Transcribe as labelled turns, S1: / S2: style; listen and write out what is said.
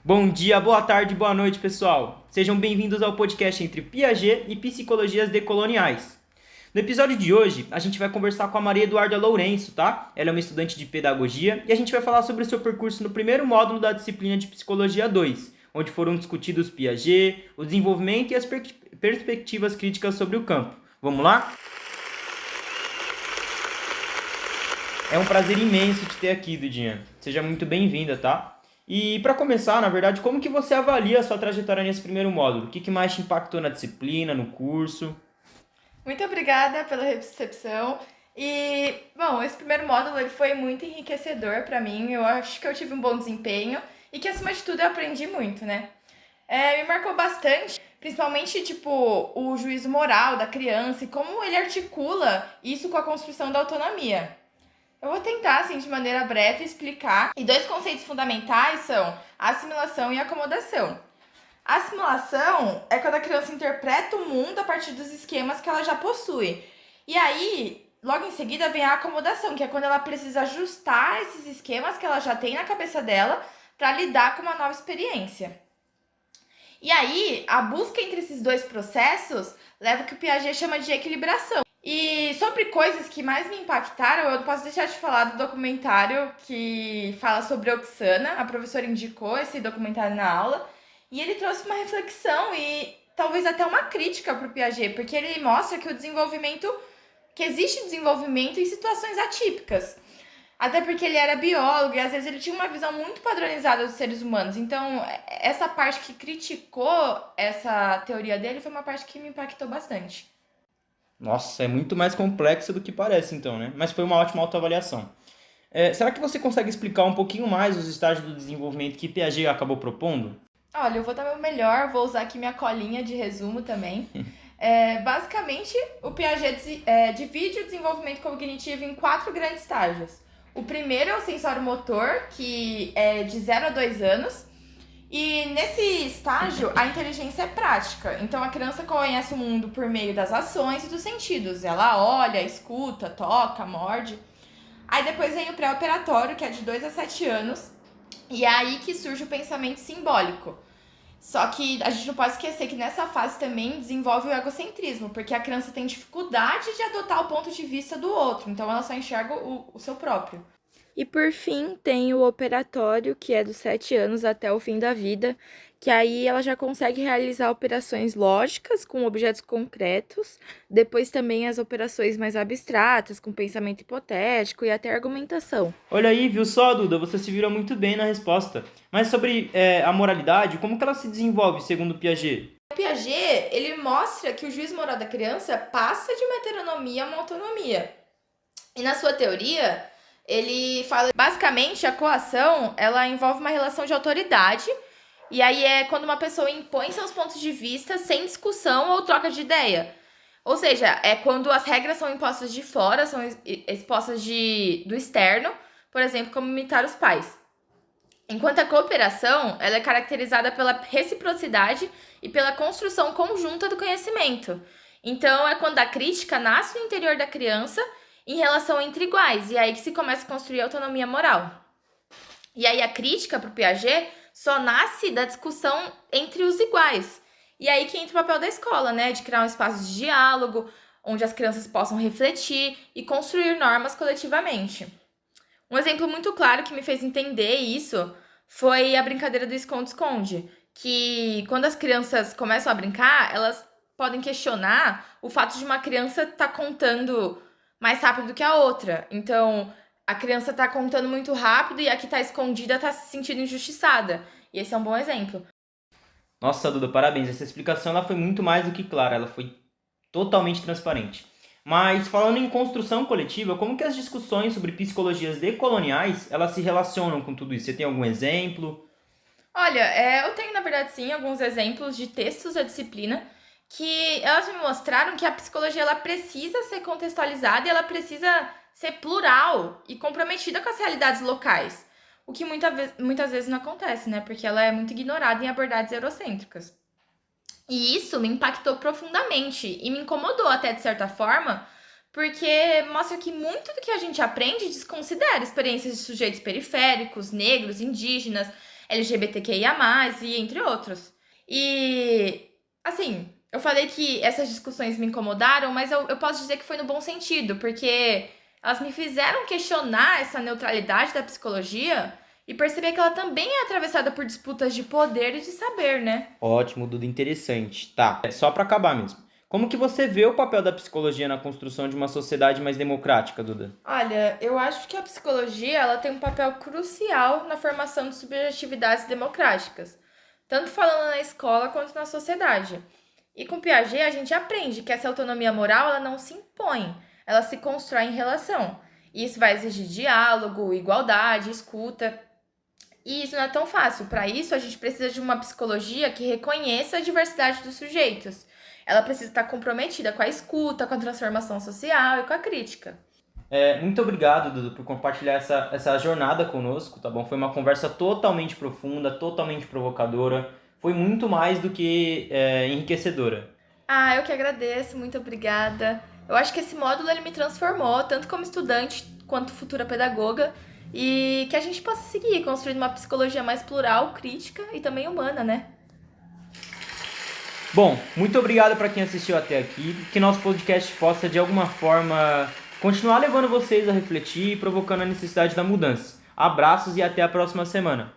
S1: Bom dia, boa tarde, boa noite, pessoal. Sejam bem-vindos ao podcast entre Piaget e Psicologias Decoloniais. No episódio de hoje, a gente vai conversar com a Maria Eduarda Lourenço, tá? Ela é uma estudante de pedagogia e a gente vai falar sobre o seu percurso no primeiro módulo da disciplina de Psicologia 2, onde foram discutidos Piaget, o desenvolvimento e as perspectivas críticas sobre o campo. Vamos lá? É um prazer imenso te ter aqui, Dudinha. Seja muito bem-vinda, tá? E para começar, na verdade, como que você avalia a sua trajetória nesse primeiro módulo? O que mais te impactou na disciplina, no curso?
S2: Muito obrigada pela recepção. Bom, esse primeiro módulo ele foi muito enriquecedor para mim. Eu acho que eu tive um bom desempenho e que, acima de tudo, eu aprendi muito, né? Me marcou bastante, principalmente, o juízo moral da criança e como ele articula isso com a construção da autonomia. Eu vou tentar, assim, de maneira breve, explicar. E dois conceitos fundamentais são a assimilação e a acomodação. A assimilação é quando a criança interpreta o mundo a partir dos esquemas que ela já possui. E aí, logo em seguida, vem a acomodação, que é quando ela precisa ajustar esses esquemas que ela já tem na cabeça dela para lidar com uma nova experiência. E aí, a busca entre esses dois processos leva o que o Piaget chama de equilibração. E sobre coisas que mais me impactaram, eu não posso deixar de falar do documentário que fala sobre Oksana. A professora indicou esse documentário na aula. E ele trouxe uma reflexão e talvez até uma crítica para o Piaget, porque ele mostra que existe desenvolvimento em situações atípicas. Até porque ele era biólogo e às vezes ele tinha uma visão muito padronizada dos seres humanos. Então, essa parte que criticou essa teoria dele foi uma parte que me impactou bastante.
S1: Nossa, é muito mais complexo do que parece, então, né? Mas foi uma ótima autoavaliação. Será que você consegue explicar um pouquinho mais os estágios do desenvolvimento que Piaget acabou propondo?
S2: Olha, eu vou dar meu melhor, vou usar aqui minha colinha de resumo também. Basicamente, o Piaget divide o desenvolvimento cognitivo em 4 grandes estágios. O primeiro é o sensório-motor, que é de 0 a 2 anos. E nesse estágio, a inteligência é prática. Então, a criança conhece o mundo por meio das ações e dos sentidos. Ela olha, escuta, toca, morde. Aí depois vem o pré-operatório, que é de 2 a 7 anos. E é aí que surge o pensamento simbólico. Só que a gente não pode esquecer que nessa fase também desenvolve o egocentrismo, porque a criança tem dificuldade de adotar o ponto de vista do outro, então ela só enxerga o seu próprio.
S3: E por fim, tem o operatório, que é dos 7 anos até o fim da vida, que aí ela já consegue realizar operações lógicas com objetos concretos, depois também as operações mais abstratas, com pensamento hipotético e até argumentação.
S1: Olha aí, viu só, Duda? Você se virou muito bem na resposta. Mas sobre a moralidade, como que ela se desenvolve segundo Piaget?
S2: O Piaget, ele mostra que o juízo moral da criança passa de uma heteronomia a uma autonomia. E na sua teoria, ele fala basicamente a coação, ela envolve uma relação de autoridade, e aí é quando uma pessoa impõe seus pontos de vista sem discussão ou troca de ideia. Ou seja, é quando as regras são impostas de fora, são expostas do externo, por exemplo, como imitar os pais. Enquanto a cooperação, ela é caracterizada pela reciprocidade e pela construção conjunta do conhecimento. Então, é quando a crítica nasce no interior da criança em relação entre iguais, e é aí que se começa a construir a autonomia moral. E aí a crítica para o Piaget só nasce da discussão entre os iguais. E aí que entra o papel da escola, né? De criar um espaço de diálogo, onde as crianças possam refletir e construir normas coletivamente. Um exemplo muito claro que me fez entender isso foi a brincadeira do esconde-esconde, que quando as crianças começam a brincar, elas podem questionar o fato de uma criança estar contando mais rápido do que a outra. Então, a criança está contando muito rápido e a que está escondida está se sentindo injustiçada. E esse é um bom exemplo.
S1: Nossa, Duda, parabéns. Essa explicação ela foi muito mais do que clara, ela foi totalmente transparente. Mas falando em construção coletiva, como que as discussões sobre psicologias decoloniais elas se relacionam com tudo isso? Você tem algum exemplo?
S2: Olha, eu tenho, na verdade, sim, alguns exemplos de textos da disciplina que elas me mostraram que a psicologia ela precisa ser contextualizada e ela precisa ser plural e comprometida com as realidades locais. O que muitas vezes não acontece, né? Porque ela é muito ignorada em abordagens eurocêntricas. E isso me impactou profundamente e me incomodou até de certa forma, porque mostra que muito do que a gente aprende desconsidera experiências de sujeitos periféricos, negros, indígenas, LGBTQIA+, e entre outros. E, assim, eu falei que essas discussões me incomodaram, mas eu posso dizer que foi no bom sentido, porque elas me fizeram questionar essa neutralidade da psicologia e perceber que ela também é atravessada por disputas de poder e de saber, né?
S1: Ótimo, Duda, interessante. Tá, é só para acabar mesmo. Como que você vê o papel da psicologia na construção de uma sociedade mais democrática, Duda?
S2: Olha, eu acho que a psicologia ela tem um papel crucial na formação de subjetividades democráticas, tanto falando na escola quanto na sociedade. E com Piaget a gente aprende que essa autonomia moral ela não se impõe, ela se constrói em relação. E isso vai exigir diálogo, igualdade, escuta. E isso não é tão fácil. Para isso, a gente precisa de uma psicologia que reconheça a diversidade dos sujeitos. Ela precisa estar comprometida com a escuta, com a transformação social e com a crítica.
S1: Muito obrigado, Duda, por compartilhar essa jornada conosco, tá bom? Foi uma conversa totalmente profunda, totalmente provocadora. Foi muito mais do que enriquecedora.
S2: Ah, eu que agradeço, muito obrigada. Eu acho que esse módulo ele me transformou, tanto como estudante quanto futura pedagoga, e que a gente possa seguir construindo uma psicologia mais plural, crítica e também humana, né?
S1: Bom, muito obrigado para quem assistiu até aqui. Que nosso podcast possa, de alguma forma, continuar levando vocês a refletir e provocando a necessidade da mudança. Abraços e até a próxima semana.